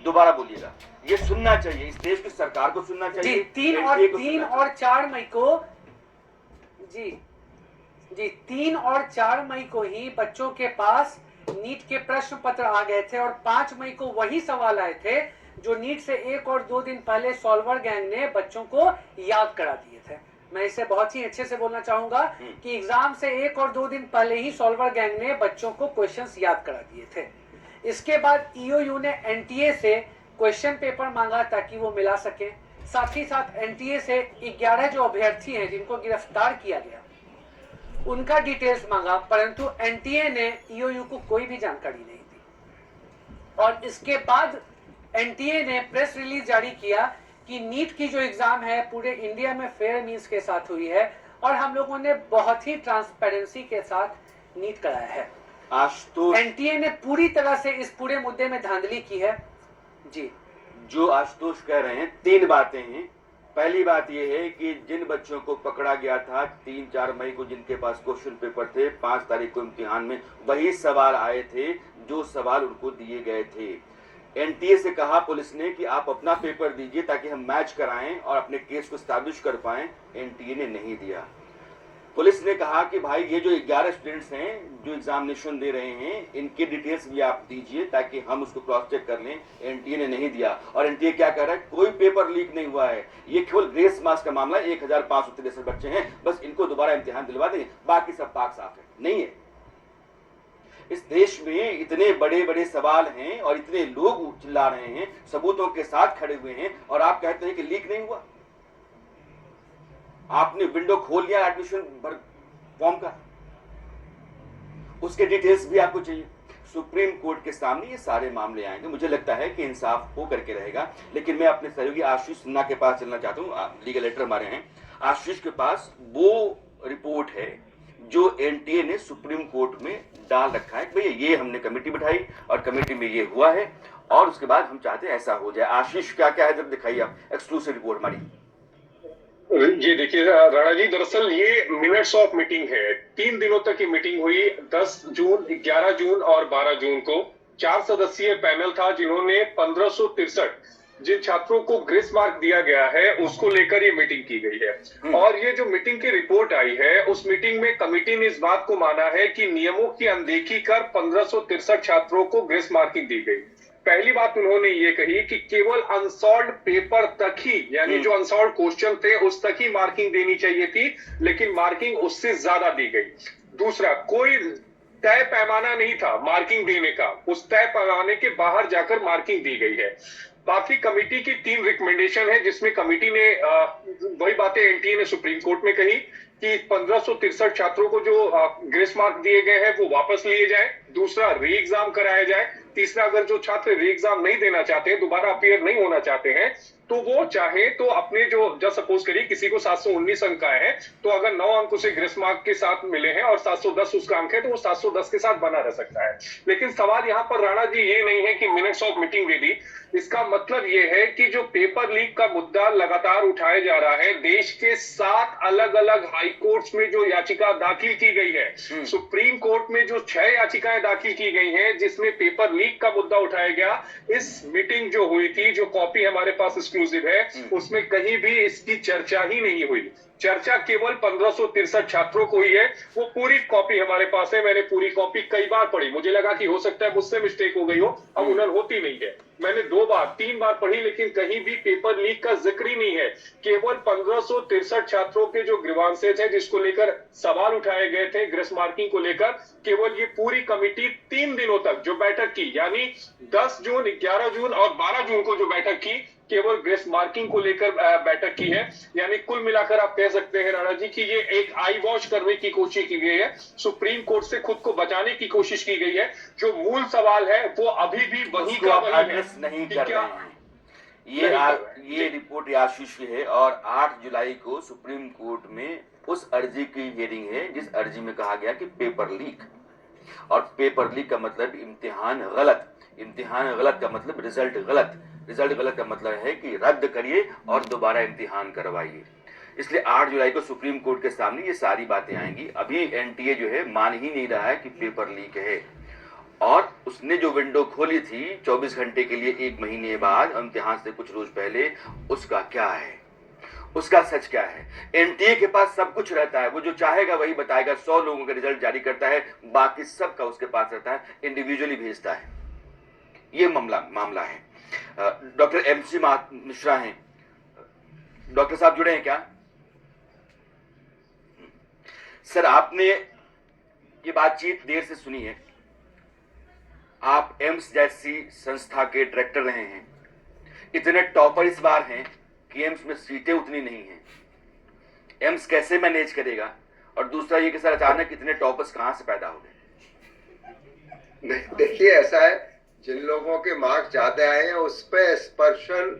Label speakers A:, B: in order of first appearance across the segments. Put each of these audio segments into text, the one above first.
A: दोबारा बोलिएगा। ये सुनना चाहिए, इस देश की सरकार को सुनना चाहिए।
B: जी 3 और 4 मई को जी 3 और 4 मई को ही बच्चों के पास नीट के प्रश्न पत्र आ गए थे और 5 मई को वही सवाल आए थे जो नीट से 1 और 2 दिन पहले सॉल्वर गैंग ने बच्चों को याद करा दिए थे। मैं इसे बहुत ही अच्छे से बोलना चाहूंगा कि एग्जाम से 1 और 2 दिन पहले ही सॉल्वर गैंग ने बच्चों को क्वेश्चंस याद करा दिए थे। इसके बाद ईओयू ने एनटीए से क्वेश्चन पेपर मांगा ताकि वो मिला सके। साथ ही साथ एनटीए से 11 जो अभ्यर्थी हैं जिनको गिरफ्तार किया गया उनका डिटेल्स मांगा, परंतु एनटीए ने ईओयू को कोई भी जानकारी नहीं दी। और इसके बाद एनटीए ने प्रेस रिलीज जारी किया कि नीट की जो एग्जाम है पूरे इंडिया में फेयर मींस के साथ हुई है और हम लोगों ने बहुत ही ट्रांसपेरेंसी के साथ नीट कराया है।
A: आशुतोष,
B: एनटीए ने पूरी तरह से इस पूरे मुद्दे में धांधली की है। जी,
A: जो आशुतोष कह रहे हैं 3 बातें हैं। पहली बात यह है कि जिन बच्चों को पकड़ा गया था 3-4 मई को, जिनके पास क्वेश्चन पेपर थे, 5 तारीख को इम्तिहान में वही सवाल आए थे जो सवाल उनको दिए गए थे। एनटीए से कहा पुलिस ने कि आप अपना पेपर दीजिए ताकि हम मैच कराएं और अपने केस को स्टैब्लिश कर पाएं। एनटीए ने नहीं दिया। पुलिस ने कहा कि भाई ये जो 11 स्टूडेंट्स हैं जो एग्जामिनेशन दे रहे हैं इनके डिटेल्स भी आप दीजिए ताकि हम उसको क्रॉस चेक कर लें। एनटीए ने नहीं दिया। और एनटीए क्या कह रहा है, कोई पेपर लीक नहीं हुआ है, ये केवल ग्रेस मार्क्स का मामला है। 1563 बच्चे हैं, बस इनको दोबारा इम्तिहान दिलवा देंगे, बाकी सब पाक साफ है। नहीं है। इस देश में इतने बड़े बड़े सवाल हैं और इतने लोग चिल्ला रहे हैं, सबूतों के साथ खड़े हुए हैं, और आप कहते हैं कि लीक नहीं हुआ। आपने विंडो खोल लिया एडमिशन फॉर्म का, उसके डिटेल्स भी आपको चाहिए। सुप्रीम कोर्ट के सामने ये सारे मामले आएंगे। मुझे लगता है कि इंसाफ हो करके रहेगा। लेकिन मैं अपने सहयोगी आशीष सिन्हा के पास चलना चाहता हूँ। लीगल लेटर हमारे हैं, आशीष के पास वो रिपोर्ट है जो एनटीए ने सुप्रीम कोर्ट में डाल रखा है। भैया ये हमने कमेटी बैठाई और कमेटी में ये हुआ है और उसके बाद हम चाहते हैं ऐसा हो जाए। आशीष क्या क्या है, जब दिखाइए आप एक्सक्लूसिव रिपोर्ट हमारी।
C: ये देखिए राणा जी, दरअसल ये मिनट्स ऑफ मीटिंग है। 3 दिनों तक ये मीटिंग हुई। 10 जून, 11 जून और 12 जून को 4 सदस्यीय पैनल था जिन्होंने 1563 जिन छात्रों को ग्रेस मार्क दिया गया है उसको लेकर ये मीटिंग की गई है। और ये जो मीटिंग की रिपोर्ट आई है उस मीटिंग में कमेटी ने इस बात को माना है कि नियमों की अनदेखी कर 1563 छात्रों को ग्रेस मार्किंग दी गई। पहली बात उन्होंने ये कही कि केवल अनसॉल्व्ड पेपर तक ही, यानी जो अनसॉल्व्ड क्वेश्चन थे उस तक ही मार्किंग देनी चाहिए थी, लेकिन मार्किंग उससे ज्यादा दी गई। दूसरा, कोई तय पैमाना नहीं था मार्किंग देने का, उस तय पैमाने के बाहर जाकर मार्किंग दी गई है। बाकी कमेटी की 3 रिकमेंडेशन है जिसमें कमेटी ने वही बातें एनटीए ने सुप्रीम कोर्ट में कही कि 1563 छात्रों को जो ग्रेस मार्क दिए गए हैं वो वापस लिए जाए। दूसरा, री एग्जाम कराया जाए। तीसरा, अगर जो छात्र री एग्जाम नहीं देना चाहते, दोबारा अपीयर नहीं होना चाहते हैं, तो वो चाहे तो अपने जो सपोज करिए किसी को 719 अंक आए हैं, तो अगर 9 अंक उसे ग्रेस मार्क के साथ मिले हैं और 710 उसका अंक है तो वो 710 के साथ बना रह सकता है। लेकिन सवाल यहाँ पर राणा जी ये नहीं है कि मिनट्स ऑफ मीटिंग दे दी। इसका मतलब ये है कि जो पेपर लीक का मुद्दा लगातार उठाया जा रहा है, देश के 7 अलग अलग हाई कोर्ट्स में जो याचिका दाखिल की गई है, सुप्रीम कोर्ट में जो 6 याचिकाएं दाखिल की गई हैं जिसमें पेपर लीक का मुद्दा उठाया गया, इस मीटिंग जो हुई थी, जो कॉपी हमारे पास एक्सक्लूसिव है, उसमें कहीं भी इसकी चर्चा ही नहीं हुई। चर्चा केवल 1563 छात्रों को ही है। वो पूरी कॉपी हमारे पास है। मैंने पूरी कॉपी कई बार पढ़ी, मुझे लगा कि हो सकता है मुझसे मिस्टेक हो गई हो, अब उन्हें होती नहीं है। मैंने 2 बार 3 बार पढ़ी, लेकिन कहीं भी पेपर लीक का जिक्र ही नहीं है। केवल 1563 छात्रों के जो ग्रीवांसेस हैं जिसको लेकर सवाल उठाए गए थे ग्रेस मार्किंग को लेकर, केवल ये पूरी कमेटी 3 दिनों तक जो बैठक की, यानी 10 जून, 11 जून और 12 जून को जो बैठक की, केवल ग्रेस मार्किंग को लेकर बैठक की है। यानी कुल मिलाकर आप कह सकते हैं राणा जी कि ये एक आई वॉश करने की कोशिश की गई है, सुप्रीम कोर्ट से खुद को बचाने की कोशिश की गई है। जो मूल सवाल है वो अभी भी वही का वही है।
A: नहीं कर रहे हैं। ये रिपोर्ट आशीष की है और 8 जुलाई को सुप्रीम कोर्ट में उस अर्जी की हियरिंग है जिस अर्जी में कहा गया कि पेपर लीक, और पेपर लीक का मतलब इम्तिहान गलत, इम्तिहान गलत का मतलब रिजल्ट गलत, रिजल्ट गलत का मतलब है कि रद्द करिए और दोबारा इम्तिहान करवाइए। इसलिए 8 जुलाई को सुप्रीम कोर्ट के सामने ये सारी बातें आएंगी। अभी एनटीए जो है मान ही नहीं रहा है कि पेपर लीक है। और उसने जो विंडो खोली थी 24 घंटे के लिए 1 महीने बाद इम्तिहान से कुछ रोज पहले, उसका क्या है, उसका सच क्या है? एनटीए के पास सब कुछ रहता है, वो जो चाहेगा वही बताएगा। 100 लोगों का रिजल्ट जारी करता है, बाकी सब का उसके पास रहता है, इंडिविजुअली भेजता है। ये मामला है। डॉक्टर एमसी मिश्रा हैं। डॉक्टर साहब जुड़े हैं क्या? सर, आपने ये बातचीत देर से सुनी है। आप एम्स जैसी संस्था के डायरेक्टर रहे हैं। इतने टॉपर इस बार हैं कि एम्स में सीटें उतनी नहीं हैं। एम्स कैसे मैनेज करेगा? और दूसरा ये कि सर अचानक इतने टॉपर्स कहां से पैदा हो गए?
D: नहीं, देखिए ऐसा है, जिन लोगों के मार्क्स ज्यादा आए हैं उस पे स्पर्शन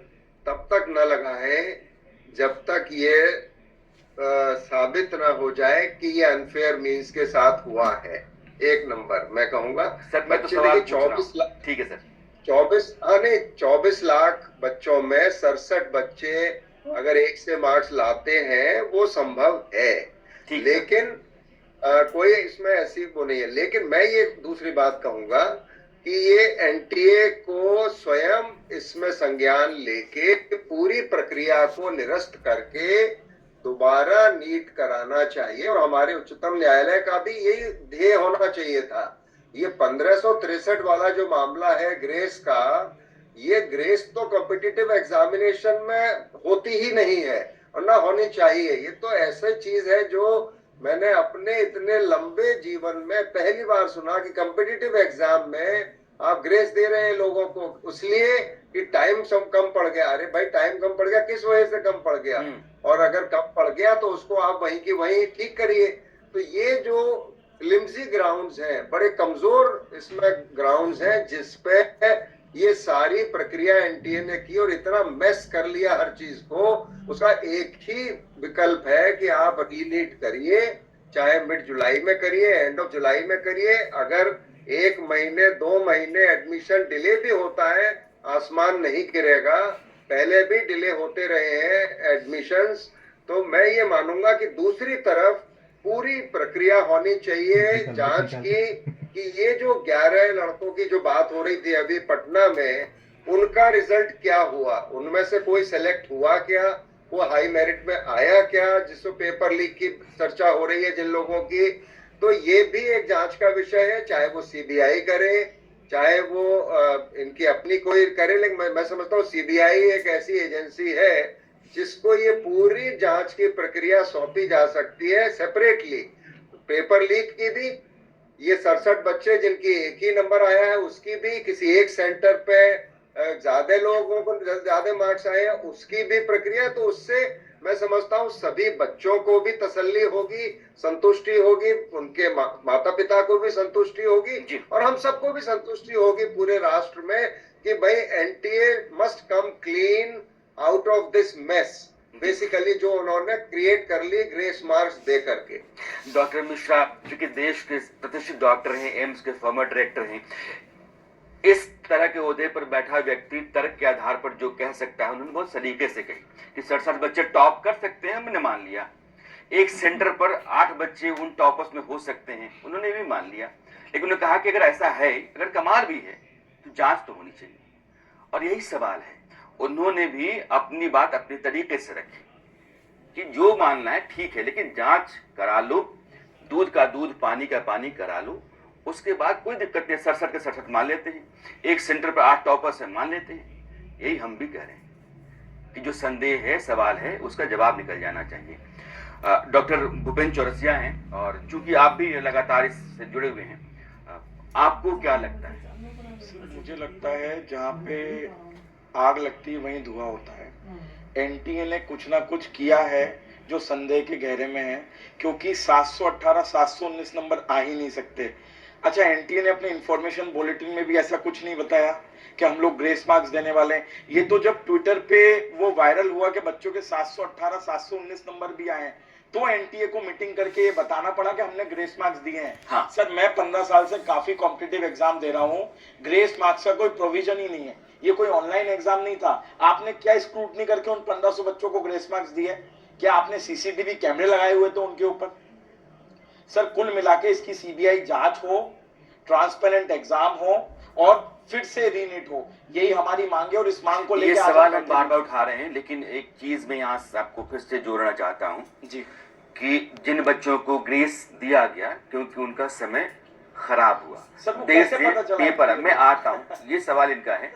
D: तब तक न लगाए जब तक ये साबित न हो जाए कि ये अनफेयर मींस के साथ हुआ है। एक नंबर मैं कहूंगा
A: सर, मैं तो
D: बच्चे
A: सवाल
D: देखिए 24 लाख,
A: ठीक है सर,
D: 24 लाख बच्चों में 67 बच्चे अगर 1 से मार्क्स लाते हैं वो संभव है, लेकिन कोई इसमें ऐसी वो नहीं है। लेकिन मैं ये दूसरी बात कहूंगा कि ये एनटीए को स्वयं इसमें संज्ञान लेके पूरी प्रक्रिया को निरस्त करके दोबारा नीट कराना चाहिए, और हमारे उच्चतम न्यायालय का भी यही ध्येय होना चाहिए था। ये 1563 वाला जो मामला है ग्रेस का, ये ग्रेस तो कॉम्पिटिटिव एग्जामिनेशन में होती ही नहीं है और ना होनी चाहिए। ये तो ऐसी चीज है जो मैंने अपने इतने लंबे जीवन में पहली बार सुना कि कॉम्पिटिटिव एग्जाम में आप ग्रेस दे रहे हैं लोगों को इसलिए कि टाइम कम पड़ गया। अरे भाई, टाइम कम पड़ गया, किस वजह से कम पड़ गया? और अगर कम पड़ गया तो उसको आप वहीं की वहीं ठीक करिए। तो ये जो फ्लिम्सी ग्राउंड्स हैं, बड़े कमजोर इसमें ग्राउंड्स हैं जिसपे ये सारी प्रक्रिया एनटीए ने की और इतना मेस कर लिया हर चीज को। उसका एक ही विकल्प है कि आप रीनीट करिए, चाहे मिड जुलाई में करिए, एंड ऑफ जुलाई में करिए। अगर 1 महीने 2 महीने एडमिशन डिले भी होता है, आसमान नहीं गिरेगा, पहले भी डिले होते रहे हैं एडमिशंस। तो मैं ये मानूंगा कि दूसरी तरफ पूरी प्रक्रिया होनी चाहिए जांच की कि ये जो 11 लड़कों की जो बात हो रही थी अभी पटना में, उनका रिजल्ट क्या हुआ, उनमें से कोई सेलेक्ट हुआ क्या, वो हाई मेरिट में आया क्या, जिसको पेपर लीक की चर्चा हो रही है जिन लोगों की। तो ये भी एक जांच का विषय है, चाहे वो सीबीआई करे, चाहे वो इनकी अपनी कोई करे। लेकिन मैं समझता हूँ सीबीआई एक ऐसी एजेंसी है जिसको ये पूरी जांच की प्रक्रिया सौंपी जा सकती है सेपरेटली। पेपर लीक की भी, ये 67 बच्चे जिनकी एक ही नंबर आया है उसकी भी, किसी एक सेंटर पे ज्यादा लोगों को ज्यादा मार्क्स आए हैं उसकी भी प्रक्रिया। तो उससे मैं समझता हूँ सभी बच्चों को भी तसल्ली होगी, संतुष्टि होगी, उनके माता पिता को भी संतुष्टि होगी और हम सबको भी संतुष्टि होगी पूरे राष्ट्र में कि भाई NTA must come clean out of this mess basically जो उन्होंने क्रिएट कर ली ग्रेस मार्क्स दे करके।
A: डॉक्टर मिश्रा चूंकि देश के प्रतिष्ठित डॉक्टर हैं, एम्स के फॉर्मर डायरेक्टर हैं, इस तरह के ओहदे पर बैठा व्यक्ति तर्क के आधार पर जो कह सकता है, उन्होंने बहुत सलीके से कही कि 67 बच्चे टॉप कर सकते हैं, हमने मान लिया। एक सेंटर पर 8 बच्चे उन टॉपर्स में हो सकते हैं, उन्होंने भी मान लिया। लेकिन उन्होंने कहा कि अगर ऐसा है, अगर कमाल भी है तो जांच तो होनी चाहिए। और यही सवाल है, उन्होंने भी अपनी बात अपने तरीके से रखी कि जो मानना है ठीक है, लेकिन जांच करा लो, दूध का दूध पानी का पानी करा लो, उसके बाद कोई दिक्कत नहीं। 67 के 67 मान लेते हैं, एक सेंटर पर 8 टॉपर्स है, मान लेते हैं। यही हम भी कह रहे हैं कि जो संदेह है, सवाल है, उसका जवाब निकल जाना चाहिए। डॉक्टर भूपेंद्र चौरसिया हैं और चूंकि आप भी लगातार इससे जुड़े हुए हैं, आपको क्या लगता है?
E: मुझे लगता है जहाँ पे आग लगती है वहीं धुआं होता है। एनटीए ने कुछ ना कुछ किया है जो संदेह के घेरे में है, क्योंकि 718 719 नंबर आ ही नहीं सकते। अच्छा, एनटीए ने अपने इंफॉर्मेशन बुलेटिन में भी ऐसा कुछ नहीं बताया कि हम लोग ग्रेस मार्क्स देने वाले हैं। ये तो जब ट्विटर पे वो वायरल हुआ कि बच्चों के 718 719 नंबर भी आए हैं, तो एनटीए को मीटिंग करके ये बताना पड़ा कि हमने ग्रेस मार्क्स दिए हैं।
A: हाँ।
E: सर, मैं 15 साल से काफी कॉम्पिटिटिव एग्जाम दे रहा हूँ, ग्रेस मार्क्स का कोई प्रोविजन ही नहीं है। ये कोई ऑनलाइन एग्जाम नहीं था। आपने क्या स्क्रूटनी करके उन 1500 बच्चों को ग्रेस मार्क्स दिए? क्या आपने सीसीटीवी कैमरे लगाए हुए थे उनके ऊपर? सर, कुल मिला के इसकी सीबीआई जांच हो, ट्रांसपेरेंट एग्जाम हो और फिर से रीनीट हो, यही हमारी मांग है। और इस मांग को
A: ये
E: लेकर
A: सवाल हम बार बार उठा रहे हैं, लेकिन एक चीज मैं यहाँ आपको फिर से जोड़ना चाहता हूँ
E: जी
A: कि जिन बच्चों को ग्रेस दिया गया क्योंकि उनका समय खराब हुआ,
E: सर, वो
A: देर
E: कैसे
A: से
E: पता चला?
A: पेपर, मैं आता हूँ, ये सवाल इनका है।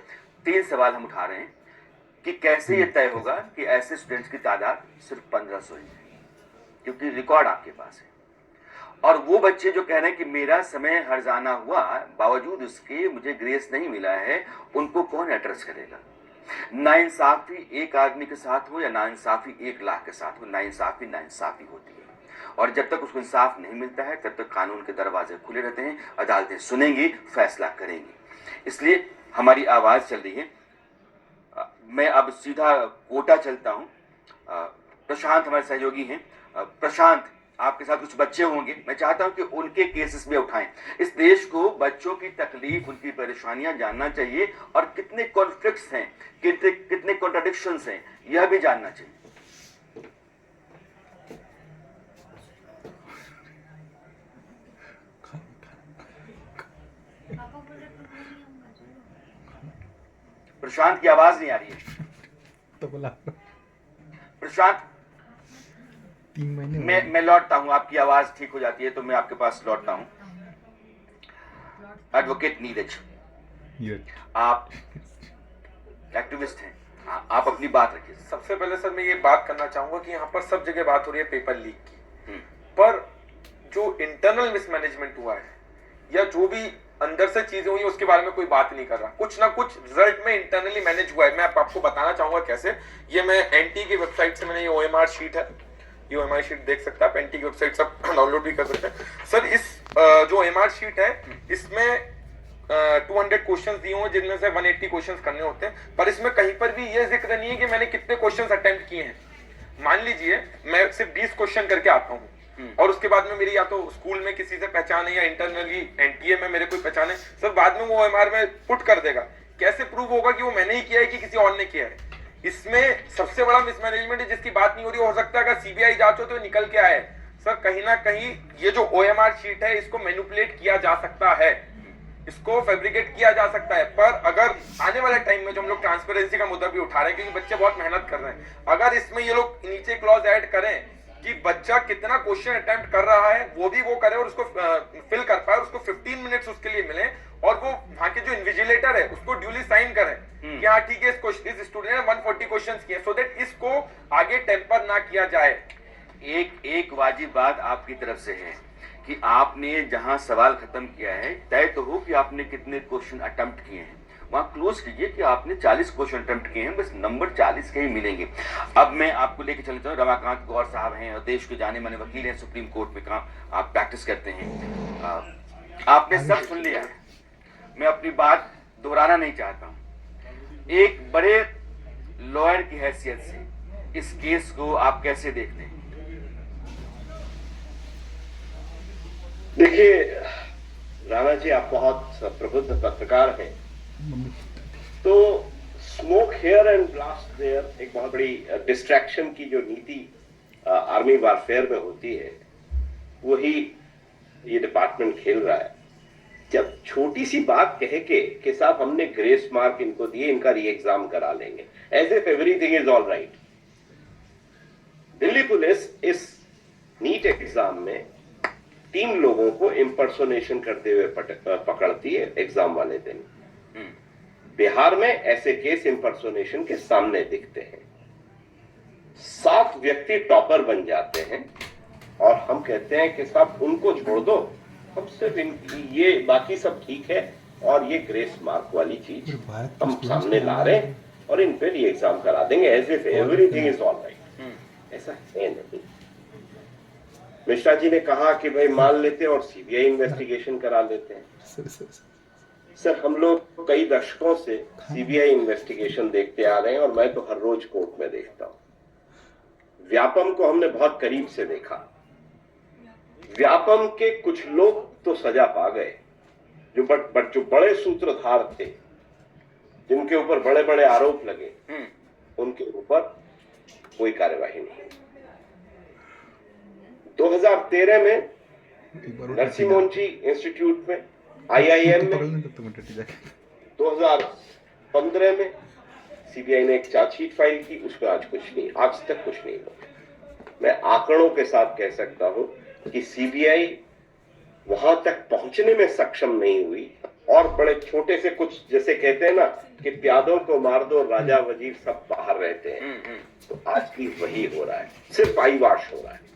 A: 3 सवाल हम उठा रहे हैं कि कैसे ये तय होगा कि ऐसे स्टूडेंट्स की तादाद सिर्फ 1500 ही है, क्योंकि रिकॉर्ड आपके पास है। और वो बच्चे जो कह रहे हैं कि मेरा समय हर्जाना हुआ, बावजूद उसके मुझे ग्रेस नहीं मिला है, उनको कौन एड्रेस करेगा? नाइंसाफी एक आदमी के साथ हो या नाइंसाफी 1 लाख के साथ हो, नाइंसाफी नाइंसाफी होती है। और जब तक उसको इंसाफ नहीं मिलता है तब तक कानून के दरवाजे खुले रहते हैं, अदालतें सुनेंगी, फैसला करेंगी। इसलिए हमारी आवाज चल रही है। मैं अब सीधा कोटा चलता हूं। प्रशांत हमारे सहयोगी हैं। प्रशांत, आपके साथ कुछ बच्चे होंगे, मैं चाहता हूं कि उनके केसेस में उठाएं। इस देश को बच्चों की तकलीफ, उनकी परेशानियां जानना चाहिए और कितने कॉन्फ्लिक्ट्स हैं, कितने कॉन्ट्राडिक्शंस हैं, यह भी जानना चाहिए। प्रशांत की आवाज नहीं आ रही है।
F: तो बोला
A: प्रशांत,
F: 3 महीने
A: मैं लौटता हूं, आपकी आवाज ठीक हो जाती है तो मैं आपके पास लौटता हूं। एडवोकेट नीरज, आप एक्टिविस्ट हैं, आप अपनी बात रखिए।
G: सबसे पहले सर मैं ये बात करना चाहूंगा कि यहाँ पर सब जगह बात हो रही है पेपर लीक की, पर जो इंटरनल मिसमैनेजमेंट हुआ है या जो भी अंदर से चीजें हुई उसके बारे में कोई बात नहीं कर रहा। कुछ ना कुछ रिजल्ट में इंटरनली मैनेज हुआ है। मैं आपको बताना चाहूंगा कैसे। ये मैं एनटी की वेबसाइट से मैंने ये ओएमआर शीट है, ये ओएमआर शीट देख सकता है, एनटी की वेबसाइट सब डाउनलोड भी कर सकते हैं। सर इस जो ओएमआर शीट है इसमें 200 क्वेश्चंस दिए हुए जिनमें से 180 क्वेश्चंस करने होते हैं, पर इसमें कहीं पर भी ये जिक्र नहीं है कि मैंने कितने क्वेश्चंस अटेम्प्ट किए हैं। मान लीजिए मैं सिर्फ 20 क्वेश्चन करके आता हूँ और उसके बाद में मेरी या तो स्कूल में किसी से पहचान है या इंटरनली एनटीए में मेरे कोई पहचान है, सर बाद में वो ओएमआर में पुट कर देगा। कैसे प्रूव होगा कि वो मैंने ही किया है कि किसी और ने किया है? इसमें सबसे बड़ा मिसमैनेजमेंट है जिसकी बात नहीं हो रही। हो सकता है अगर सीबीआई जांच हो तो निकल के आए। सर कहीं ना कहीं ये जो ओएमआर शीट है इसको मैनिपुलेट किया जा सकता है, इसको फैब्रिकेट किया जा सकता है। पर अगर आने वाले टाइम में जो हम लोग ट्रांसपेरेंसी का मुद्दा भी उठा रहे हैं क्योंकि बच्चे बहुत मेहनत कर रहे हैं, अगर इसमें ये लोग नीचे क्लॉज ऐड करें कि बच्चा कितना क्वेश्चन अटेम्प्ट कर रहा है वो भी वो करे और उसको फिल कर पाए, उसको 15 मिनट्स उसके लिए मिले और वो वहां के जो इन्विजिलेटर है उसको ड्यूली साइन करे कि हाँ ठीक है इस स्टूडेंट ने 140 क्वेश्चंस किए, सो दैट इसको आगे टेम्पर ना किया जाए।
A: एक वाजिब बात आपकी तरफ से है कि आपने जहां सवाल खत्म किया है, तय तो हो कि आपने कितने क्वेश्चन अटेम्प्ट किए हैं, वहां क्लोज कीजिए कि आपने 40 क्वेश्चन अटेम्प्ट किए हैं, बस नंबर 40 के ही मिलेंगे। अब मैं आपको लेके चलता हूँ, रमाकांत गौर साहब हैं और देश के जाने माने वकील हैं, सुप्रीम कोर्ट में काम आप प्रैक्टिस करते हैं। आपने सब सुन लिया है, मैं अपनी बात दोहराना नहीं चाहता हूं। एक बड़े लॉयर की हैसियत से इस केस को आप कैसे देखते हैं?
H: देखिए राणा जी, आप बहुत प्रबुद्ध पत्रकार हैं, तो smoke here and blast there एक बहुत बड़ी डिस्ट्रैक्शन की जो नीति आर्मी वारफेयर में होती है वही ये डिपार्टमेंट खेल रहा है। जब छोटी सी बात कहे कि साहब हमने ग्रेस मार्क इनको दिए, इनका री एग्जाम करा लेंगे, as if everything is all right. Delhi police इस नीट एग्जाम में 3 लोगों को इम्पर्सोनेशन करते हुए पकड़ती है एग्जाम वाले दिन। बिहार में ऐसे केस इम्पर्सोनेशन के सामने दिखते हैं। 7 व्यक्ति टॉपर बन जाते हैं और हम कहते हैं कि साहब उनको छोड़ दो, हम सिर्फ ये बाकी सब ठीक है और ये ग्रेस मार्क वाली चीज हम सामने ला रहे हैं और इन पे ये एग्जाम करा देंगे, as if everything is all right. ऐसा है नहीं। मिश्रा जी ने कहा कि भाई मान लेते हैं और सीबीआई इन्वेस्टिगेशन करा लेते हैं। सर हम लोग कई दशकों से सीबीआई इन्वेस्टिगेशन देखते आ रहे हैं और मैं तो हर रोज कोर्ट में देखता हूं। व्यापम को हमने बहुत करीब से देखा। व्यापम के कुछ लोग तो सजा पा गए, जो बड़े सूत्रधार थे, जिनके ऊपर बड़े बड़े आरोप लगे, उनके ऊपर कोई कार्यवाही नहीं। 2013 में नरसिम्हा इंस्टीट्यूट में IIM
F: तू पकड़
H: में
F: लें तब तक टट्टी जाके
H: 2015 में सीबीआई ने एक चार्जशीट फाइल की, उसमें आज कुछ नहीं, आज तक कुछ नहीं हुआ। मैं आंकड़ों के साथ कह सकता हूं कि सीबीआई वहां तक पहुंचने में सक्षम नहीं हुई और बड़े छोटे से कुछ, जैसे कहते हैं ना कि प्यादों को मार दो राजा वजीर सब बाहर रहते हैं, तो आज भी वही हो रहा है, सिर्फ आईवाश हो रहा है।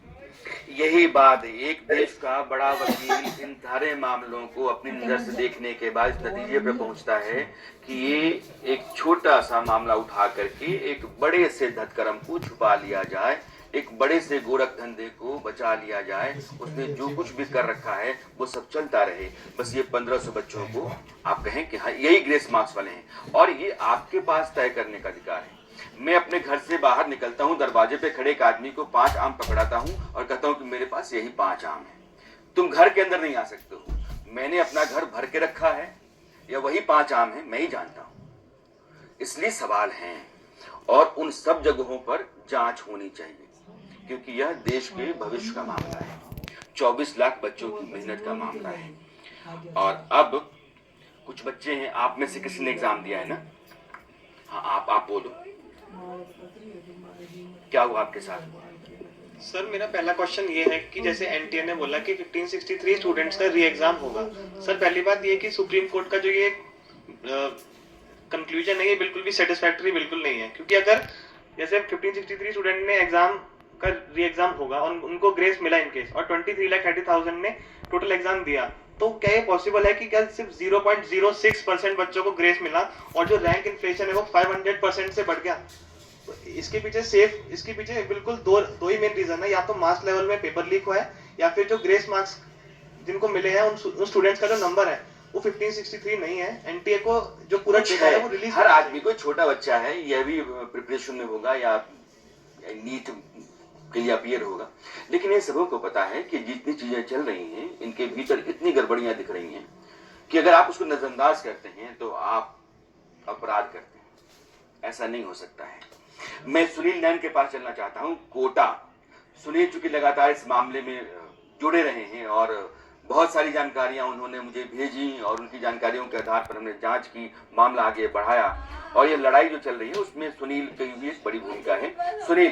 A: यही बात है, एक देश का बड़ा वकील इन सारे मामलों को अपनी नजर से देखने के बाद इस नतीजे पर पहुंचता है कि ये एक छोटा सा मामला उठा करके एक बड़े से धतकर्म को छुपा लिया जाए, एक बड़े से गोरख धंधे को बचा लिया जाए, उसने जो कुछ भी कर रखा है वो सब चलता रहे। बस ये 1500 बच्चों को आप कहें कि हाँ यही ग्रेस मार्क्स वाले हैं, और ये आपके पास तय करने का अधिकार है। मैं अपने घर से बाहर निकलता हूँ, दरवाजे पे खड़े एक आदमी को 5 आम पकड़ाता हूँ और कहता हूँ कि मेरे पास यही 5 आम है, तुम घर के अंदर नहीं आ सकते हो। मैंने अपना घर भर के रखा है या वही 5 आम है, मैं ही जानता हूँ। इसलिए सवाल हैं और उन सब जगहों पर जांच होनी चाहिए, क्योंकि यह देश के भविष्य का मामला है, 24 लाख बच्चों की मेहनत का मामला है। और अब कुछ बच्चे हैं, आप में से किसी ने एग्जाम दिया है ना? हाँ, आप बोलो, क्या हुआ आपके साथ?
I: सर मेरा पहला क्वेश्चन ये है कि जैसे एनटीए ने बोला कि 1563 स्टूडेंट्स का री एग्जाम होगा। सर पहली बात ये कि सुप्रीम कोर्ट का जो ये कंक्लूजन है ये बिल्कुल भी सेटिस्फैक्टरी बिल्कुल नहीं है, क्योंकि अगर जैसे 1563 स्टूडेंट ने एग्जाम का री एग्जाम होगा और उनको ग्रेस मिला इन केस, और 23,30,000 ने टोटल एग्जाम दिया, तो क्या ये पॉसिबल है कि क्या सिर्फ 0.06% बच्चों को ग्रेस मिला और जो रैंक इन्फ्लेशन है वो 500% से बढ़ गया? तो इसके पीछे बिल्कुल दो ही मेन रीजन है, या तो मास लेवल में पेपर लीक हुआ है या फिर जो ग्रेस मार्क्स जिनको मिले हैं उन स्टूडेंट्स का जो नंबर है वो 1563 नहीं है। एनटीए को जो पूरा डेटा है वो रिलीज,
A: हर आदमी कोई छोटा बच्चा है, यह भी प्रिपरेशन में होगा या नीट के लिए अपीयर होगा, लेकिन ये सबों को पता है कि जितनी चीजें चल रही हैं इनके भीतर इतनी गड़बड़ियां दिख रही हैं कि अगर आप उसको नजरअंदाज करते हैं तो आप अपराध करते हैं। ऐसा नहीं हो सकता है। मैं सुनील नैन के पास चलना चाहता हूं, कोटा। सुनील चूंकि लगातार इस मामले में जुड़े रहे हैं और बहुत सारी जानकारियां उन्होंने मुझे भेजी और उनकी जानकारियों के आधार पर हमने जांच की, मामला आगे बढ़ाया, और ये लड़ाई जो चल रही है उसमें सुनील की भी एक बड़ी भूमिका है। सुनील,